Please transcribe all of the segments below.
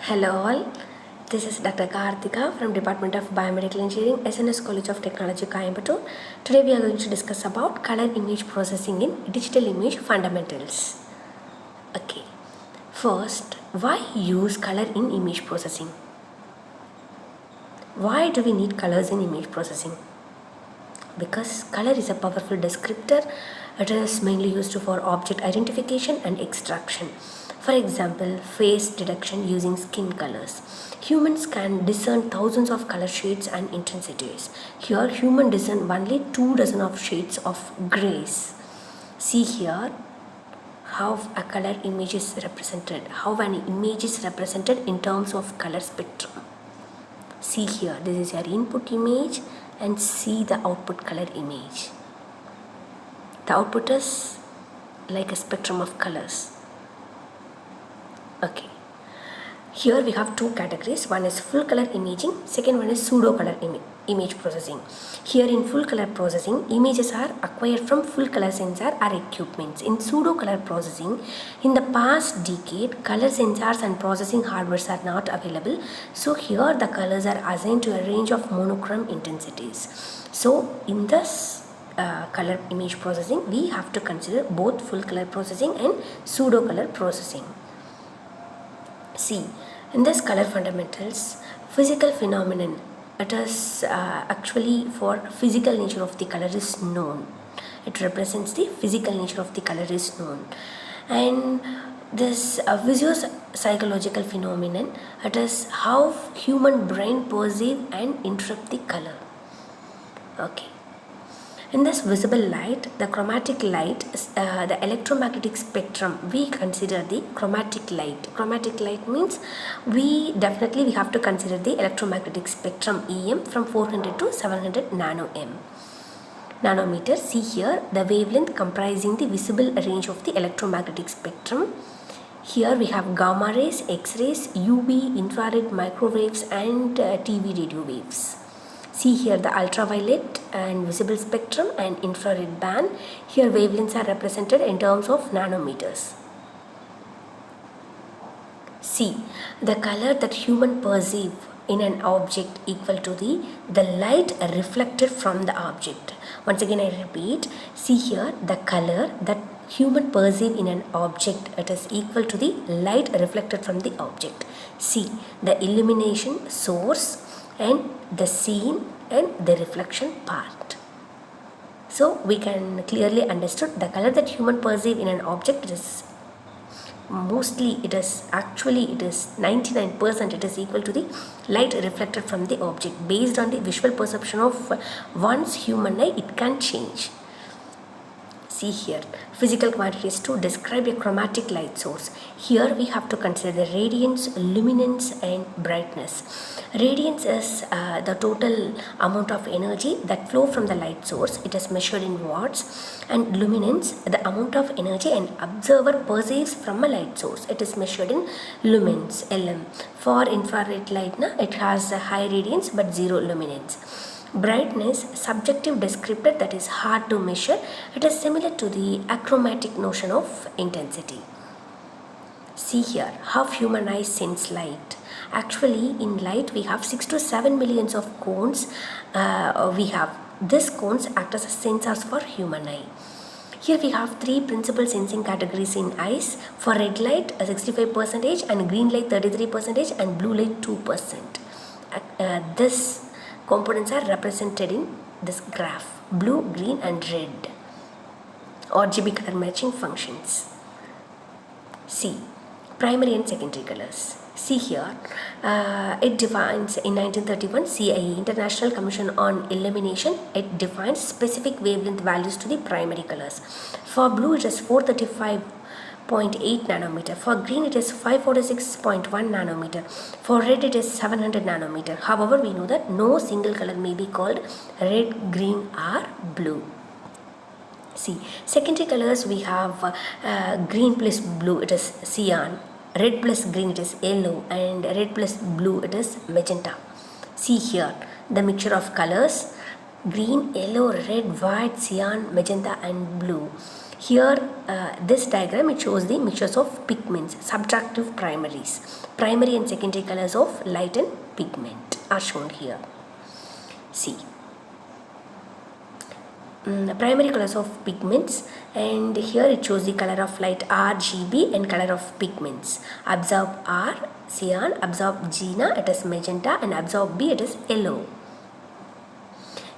Hello all, this is Dr. Karthika from Department of Biomedical Engineering, SNS College of Technology, Coimbatore. Today we are going to discuss about color image processing in digital image fundamentals. Okay, first, why use color in image processing? Why do we need colors in image processing? Because color is a powerful descriptor. It is mainly used for object identification and extraction. For example, face detection using skin colors. Humans can discern thousands of color shades and intensities. Here, human discern only 2 dozen of shades of grays. See here how a color image is represented, how an image is represented in terms of color spectrum. See here, this is your input image and see the output color image. The output is like a spectrum of colors. Okay, here we have 2 categories. One is full color imaging, second one is pseudo color image processing. Here in full color processing, images are acquired from full color sensor or equipments. In pseudo color processing, in the past decade, color sensors and processing hardwares are not available. So here the colors are assigned to a range of monochrome intensities. So in this color image processing, we have to consider both full color processing and pseudo color processing. See, in this color fundamentals, physical phenomenon, it is actually for physical nature of the color is known. It represents the physical nature of the color is known. And this visuo-psychological phenomenon, it is how human brain perceive and interpret the color. Okay. In this visible light, the chromatic light, the electromagnetic spectrum, we consider the chromatic light. Chromatic light means we have to consider the electromagnetic spectrum EM from 400 to 700 nanometer. See here the wavelength comprising the visible range of the electromagnetic spectrum. Here we have gamma rays, X-rays, UV, infrared, microwaves and TV radio waves. See here the ultraviolet and visible spectrum and infrared band. Here wavelengths are represented in terms of nanometers. See, the color that human perceive in an object equal to the light reflected from the object. Once again I repeat, see here the color that human perceive in an object, it is equal to the light reflected from the object. See the illumination source and the scene and the reflection part. So we can clearly understood the color that human perceive in an object is mostly it is 99% it is equal to the light reflected from the object. Based on the visual perception of one's human eye, it can change. See here, physical quantities to describe a chromatic light source. Here we have to consider the radiance, luminance and brightness. Radiance is the total amount of energy that flow from the light source. It is measured in watts. And luminance, the amount of energy an observer perceives from a light source. It is measured in lumens, LM. For infrared light, it has a high radiance but zero luminance. Brightness, subjective descriptor that is hard to measure. It is similar to the achromatic notion of intensity. See here how human eyes sense light. Actually in light we have 6 to 7 millions of cones. These cones act as sensors for human eye. Here we have 3 principal sensing categories in eyes. For red light 65% and green light 33% and blue light 2%. This components are represented in this graph: blue, green and red. RGB color matching functions. See, primary and secondary colors. See here, it defines in 1931 CIE, International Commission on Illumination, it defines specific wavelength values to the primary colors. For blue it is 435.8 nanometer. For green it is 546.1 nanometer. For red it is 700 nanometer. However, we know that no single color may be called red, green or blue. See, secondary colors we have green plus blue, it is cyan. Red plus green it is yellow and red plus blue it is magenta. See here the mixture of colors: green, yellow, red, white, cyan, magenta and blue. Here this diagram, it shows the mixtures of pigments, subtractive primaries. Primary and secondary colors of light and pigment are shown here. See, the primary colors of pigments, and here it shows the color of light RGB and color of pigments. Absorb R, cyan; absorb G, it is magenta; and absorb B, it is yellow.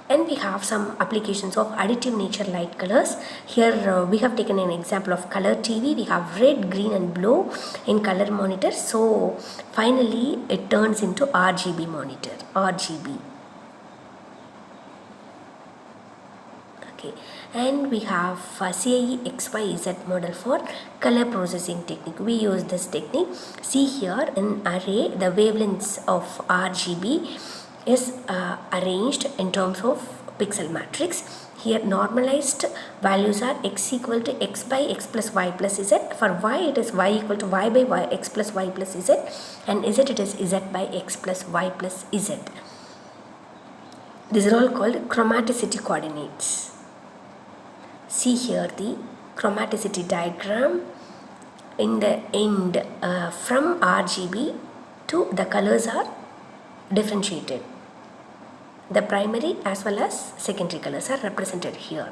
And we have some applications of additive nature light colors. Here we have taken an example of color TV. We have red, green and blue in color monitor. So finally it turns into RGB monitor, RGB. Okay, and we have CIE XYZ model for color processing technique. We use this technique. See here, in array the wavelengths of RGB is arranged in terms of pixel matrix. Here normalized values are x equal to x by x plus y plus z. For y it is y equal to y by y, x plus y plus z, and z it is z by x plus y plus z. These are all called chromaticity coordinates. See here the chromaticity diagram. In the end, from RGB to the colors are differentiated. The primary as well as secondary colors are represented here.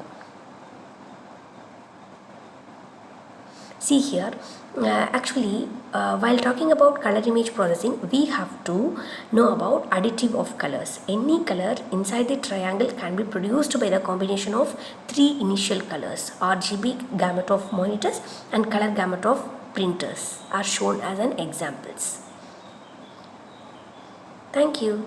See here, actually while talking about color image processing, we have to know about additive of colors. Any color inside the triangle can be produced by the combination of three initial colors. RGB gamut of monitors and color gamut of printers are shown as an examples. Thank you.